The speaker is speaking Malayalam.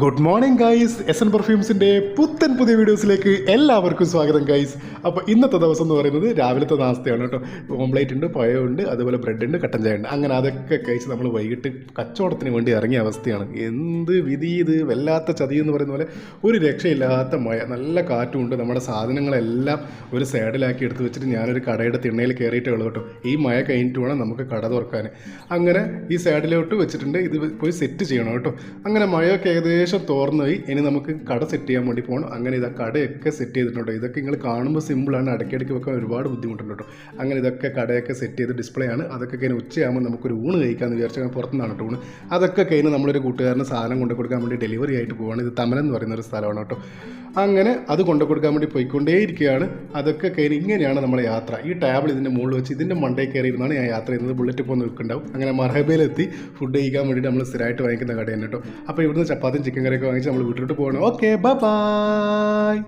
Good morning guys. S N പെർഫ്യൂംസിൻ്റെ പുതിയ വീഡിയോസിലേക്ക് എല്ലാവർക്കും സ്വാഗതം ഗൈസ്. അപ്പോൾ ഇന്നത്തെ ദിവസം എന്ന് പറയുന്നത് രാവിലത്തെ നാസ്തയാണ് കേട്ടോ. ഓംപ്ലേറ്റ് ഉണ്ട്, പഴമുണ്ട്, അതുപോലെ ബ്രെഡ് ഉണ്ട്, കട്ടൻ ചായ ഉണ്ട്. അങ്ങനെ അതൊക്കെ കഴിച്ച് നമ്മൾ വൈകിട്ട് കച്ചവടത്തിന് വേണ്ടി ഇറങ്ങിയ അവസ്ഥയാണ്. എന്ത് വിധി ഇത്, വല്ലാത്ത ചതി എന്ന് പറയുന്ന പോലെ. ഒരു രക്ഷയില്ലാത്ത മഴ, നല്ല കാറ്റും ഉണ്ട്. നമ്മുടെ സാധനങ്ങളെല്ലാം ഒരു സൈഡിലാക്കി എടുത്ത് വെച്ചിട്ട് ഞാനൊരു കടയുടെ തിണ്ണയിൽ കയറിയിട്ടേ ഉള്ളൂ കേട്ടോ. ഈ മഴ കഴിഞ്ഞിട്ട് വേണം നമുക്ക് കട തുറക്കാൻ. അങ്ങനെ ഈ സൈഡിലോട്ട് വെച്ചിട്ടുണ്ട്, ഇത് പോയി സെറ്റ് ചെയ്യണം കേട്ടോ. അങ്ങനെ മഴയൊക്കെ ഏകദേശം തോർന്നു പോയി. ഇനി നമുക്ക് കട സെറ്റ് ചെയ്യാൻ വേണ്ടി പോകണം. അങ്ങനെ ഇതാ കടയൊക്കെ സെറ്റ് ചെയ്തിട്ടുണ്ടോ. ഇതൊക്കെ നിങ്ങൾ കാണുമ്പോൾ സിമ്പിളാണ്, ഇടയ്ക്കിടയ്ക്ക് വെക്കാൻ ഒരുപാട് ബുദ്ധിമുട്ടുണ്ട് കേട്ടോ. അങ്ങനെ ഇതൊക്കെ കടയൊക്കെ സെറ്റ് ചെയ്ത് ഡിസ്പ്ലേ ആണ്. അതൊക്കെ കഴിഞ്ഞ് ഉച്ചയാകുമ്പോൾ നമുക്കൊരു ഊണ് കഴിക്കാമെന്ന് വിചാരിച്ചാൽ പുറത്തുനിന്നാണ് കേട്ടോ ഊണ്. അതൊക്കെ കഴിഞ്ഞ് നമ്മളൊരു കൂട്ടുകാരന് സാധനം കൊണ്ടു കൊടുക്കാൻ വേണ്ടി ഡെലിവറി ആയിട്ട് പോവുകയാണ്. ഇത് തമലം എന്ന് പറയുന്ന ഒരു സ്ഥലമാണ് കേട്ടോ. അങ്ങനെ അത് കൊണ്ടു കൊടുക്കാൻ വേണ്ടി പോയിക്കൊണ്ടേയിരിക്കുകയാണ്. അതൊക്കെ കഴിഞ്ഞ് ഇങ്ങനെയാണ് നമ്മുടെ യാത്ര. ഈ ടേബിൾ ഇതിൻ്റെ മുകളിൽ വെച്ച് ഇതിൻ്റെ മണ്ടയിൽ കയറിയിരുന്നാണ് ഞാൻ യാത്ര ചെയ്യുന്നത്. ബുള്ളറ്റ് ഇപ്പോൾ നിൽക്കുന്നുണ്ടാവും. അങ്ങനെ മർഹബയിലെത്തി ഫുഡ് കഴിക്കാൻ വേണ്ടിയിട്ട് നമ്മൾ സ്ഥിരമായിട്ട് വാങ്ങിക്കുന്ന കടയാണ് കേട്ടോ. അപ്പോൾ ഇവിടുന്ന് ചപ്പാത്തിയും ചിക്കൻ കറിയൊക്കെ വാങ്ങിച്ച് നമ്മൾ വീട്ടിലോട്ട് പോകണം. Okay, by.